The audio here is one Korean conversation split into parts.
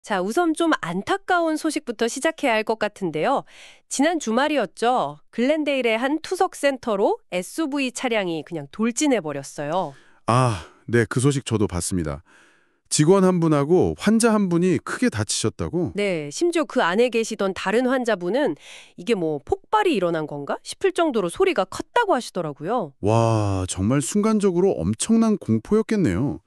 자, 우선 좀 안타까운 소식부터 시작해야 할 것 같은데요. 지난 주말이었죠. 글렌데일의 한 투석 센터로 SUV 차량이 그냥 돌진해버렸어요. 아, 네, 그 소식 저도 봤습니다. 직원 한 분하고 환자 한 분이 크게 다치셨다고? 네, 심지어 그 안에 계시던 다른 환자분은 이게 뭐 폭발이 일어난 건가 싶을 정도로 소리가 컸다고 하시더라고요. 와, 정말 순간적으로 엄청난 공포였겠네요.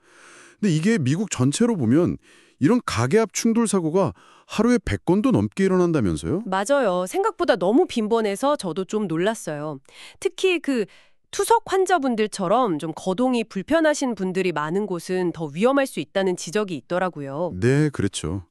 근데 이게 미국 전체로 보면 이런 가게 앞 충돌 사고가 하루에 100건도 넘게 일어난다면서요? 맞아요. 생각보다 너무 빈번해서 저도 좀 놀랐어요. 특히 그 투석 환자분들처럼 좀 거동이 불편하신 분들이 많은 곳은 더 위험할 수 있다는 지적이 있더라고요. 네, 그렇죠.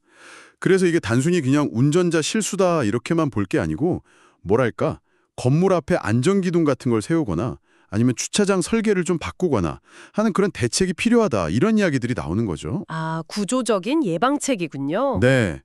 그래서 이게 단순히 그냥 운전자 실수다 이렇게만 볼 게 아니고 뭐랄까 건물 앞에 안전기둥 같은 걸 세우거나 아니면 주차장 설계를 좀 바꾸거나 하는 그런 대책이 필요하다 이런 이야기들이 나오는 거죠. 아, 구조적인 예방책이군요. 네.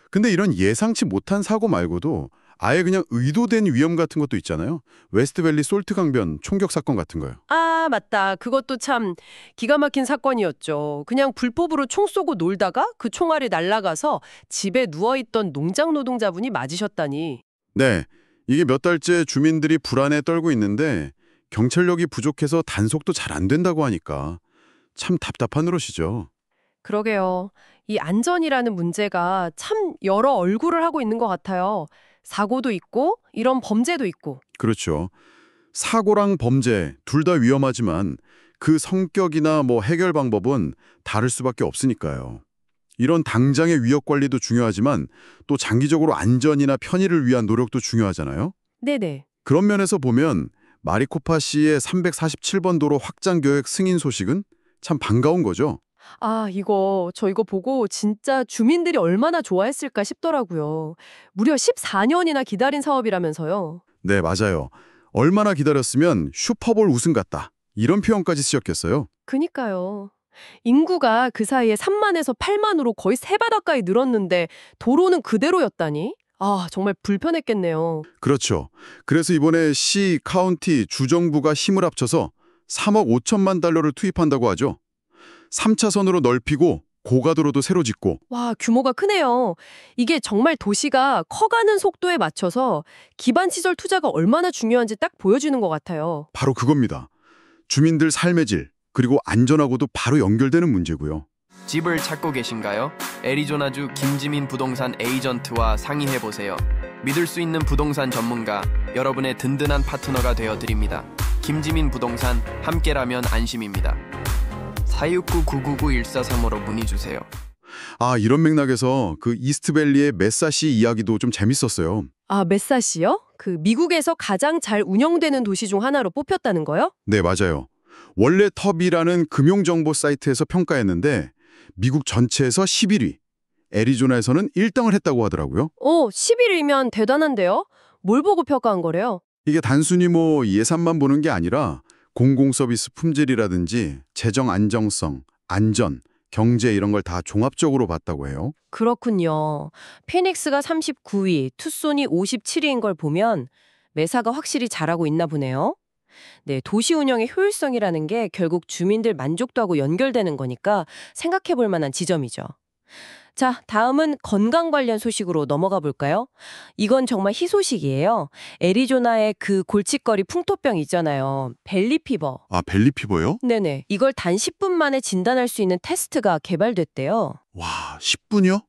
근데 이런 예상치 못한 사고 말고도 아예 그냥 의도된 위험 같은 것도 있잖아요. 웨스트밸리 솔트 강변 총격 사건 같은 거요. 아, 맞다. 그것도 참 기가 막힌 사건이었죠. 그냥 불법으로 총 쏘고 놀다가 그 총알이 날아가서 집에 누워있던 농장 노동자분이 맞으셨다니. 네. 이게 몇 달째 주민들이 불안에 떨고 있는데 경찰력이 부족해서 단속도 잘 안 된다고 하니까 참 답답한 노릇이죠. 그러게요. 이 안전이라는 문제가 참 여러 얼굴을 하고 있는 것 같아요. 사고도 있고, 이런 범죄도 있고. 그렇죠. 사고랑 범죄 둘 다 위험하지만 그 성격이나 뭐 해결 방법은 다를 수밖에 없으니까요. 이런 당장의 위협 관리도 중요하지만 또 장기적으로 안전이나 편의를 위한 노력도 중요하잖아요. 네네. 그런 면에서 보면 마리코파 씨의 347번 도로 확장 계획 승인 소식은 참 반가운 거죠. 아, 저 이거 보고 진짜 주민들이 얼마나 좋아했을까 싶더라고요. 무려 14년이나 기다린 사업이라면서요. 네, 맞아요. 얼마나 기다렸으면 슈퍼볼 우승 같다. 이런 표현까지 쓰였겠어요. 그니까요. 인구가 그 사이에 3만에서 8만으로 거의 3배 가까이 늘었는데 도로는 그대로였다니? 아, 정말 불편했겠네요. 그렇죠. 그래서 이번에 시, 카운티, 주정부가 힘을 합쳐서 3억 5천만 달러를 투입한다고 하죠. 3차선으로 넓히고 고가도로도 새로 짓고. 와, 규모가 크네요. 이게 정말 도시가 커가는 속도에 맞춰서 기반 시설 투자가 얼마나 중요한지 딱 보여주는 것 같아요. 바로 그겁니다. 주민들 삶의 질, 그리고 안전하고도 바로 연결되는 문제고요. 집을 찾고 계신가요? 애리조나주 김지민 부동산 에이전트와 상의해보세요. 믿을 수 있는 부동산 전문가, 여러분의 든든한 파트너가 되어드립니다. 김지민 부동산, 함께라면 안심입니다. 469-999-1435로 문의주세요. 아, 이런 맥락에서 그 이스트밸리의 메사시 이야기도 좀 재밌었어요. 아, 메사시요? 그 미국에서 가장 잘 운영되는 도시 중 하나로 뽑혔다는 거요? 네, 맞아요. 원래 터비라는 금융정보 사이트에서 평가했는데 미국 전체에서 11위, 애리조나에서는 1등을 했다고 하더라고요. 10일이면 대단한데요? 뭘 보고 평가한 거래요? 이게 단순히 뭐 예산만 보는 게 아니라 공공서비스 품질이라든지 재정 안정성, 안전, 경제 이런 걸 다 종합적으로 봤다고 해요. 그렇군요. 피닉스가 39위, 투손이 57위인 걸 보면 매사가 확실히 잘하고 있나 보네요. 네, 도시 운영의 효율성이라는 게 결국 주민들 만족도하고 연결되는 거니까 생각해 볼 만한 지점이죠. 자, 다음은 건강 관련 소식으로 넘어가 볼까요? 이건 정말 희소식이에요. 애리조나의 그 골칫거리 풍토병 있잖아요. 벨리피버. 아, 벨리피버요? 네네. 이걸 단 10분 만에 진단할 수 있는 테스트가 개발됐대요. 와, 10분이요?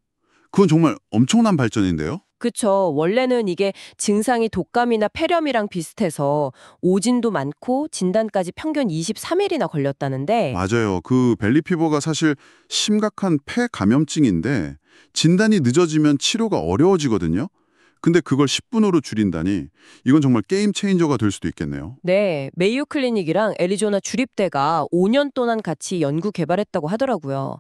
그건 정말 엄청난 발전인데요? 그쵸. 원래는 이게 증상이 독감이나 폐렴이랑 비슷해서 오진도 많고 진단까지 평균 23일이나 걸렸다는데 맞아요. 그 벨리피버가 사실 심각한 폐 감염증인데 진단이 늦어지면 치료가 어려워지거든요. 근데 그걸 10분으로 줄인다니 이건 정말 게임 체인저가 될 수도 있겠네요. 네, 메이오 클리닉이랑 애리조나 주립대가 5년 동안 같이 연구 개발했다고 하더라고요.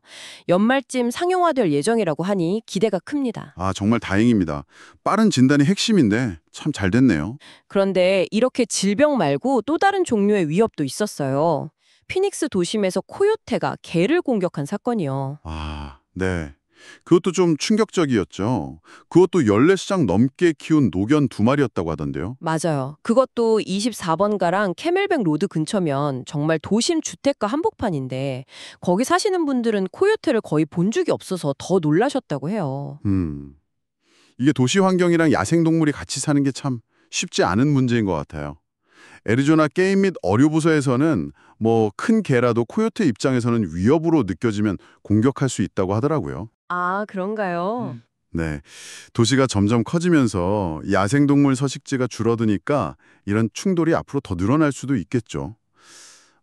연말쯤 상용화될 예정이라고 하니 기대가 큽니다. 아, 정말 다행입니다. 빠른 진단이 핵심인데 참 잘 됐네요. 그런데 이렇게 질병 말고 또 다른 종류의 위협도 있었어요. 피닉스 도심에서 코요테가 개를 공격한 사건이요. 아, 네. 그것도 좀 충격적이었죠. 그것도 14쌍 넘게 키운 노견 2마리였다고 하던데요. 맞아요. 그것도 24번가랑 캐멜백 로드 근처면 정말 도심 주택가 한복판인데 거기 사시는 분들은 코요테를 거의 본 적이 없어서 더 놀라셨다고 해요. 이게 도시 환경이랑 야생동물이 같이 사는 게 참 쉽지 않은 문제인 것 같아요. 애리조나 게임 및 어류부서에서는 뭐 큰 개라도 코요테 입장에서는 위협으로 느껴지면 공격할 수 있다고 하더라고요. 아, 그런가요? 네, 도시가 점점 커지면서 야생동물 서식지가 줄어드니까 이런 충돌이 앞으로 더 늘어날 수도 있겠죠.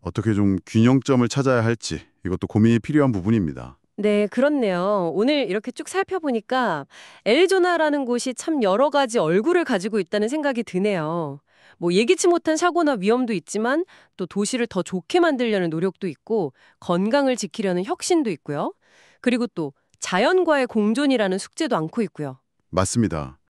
어떻게 좀 균형점을 찾아야 할지 이것도 고민이 필요한 부분입니다. 네, 그렇네요. 오늘 이렇게 쭉 살펴보니까 애리조나라는 곳이 참 여러 가지 얼굴을 가지고 있다는 생각이 드네요. 뭐 예기치 못한 사고나 위험도 있지만 또 도시를 더 좋게 만들려는 노력도 있고 건강을 지키려는 혁신도 있고요. 그리고 또 자연과의 공존이라는 숙제도 안고 있고요. 맞습니다.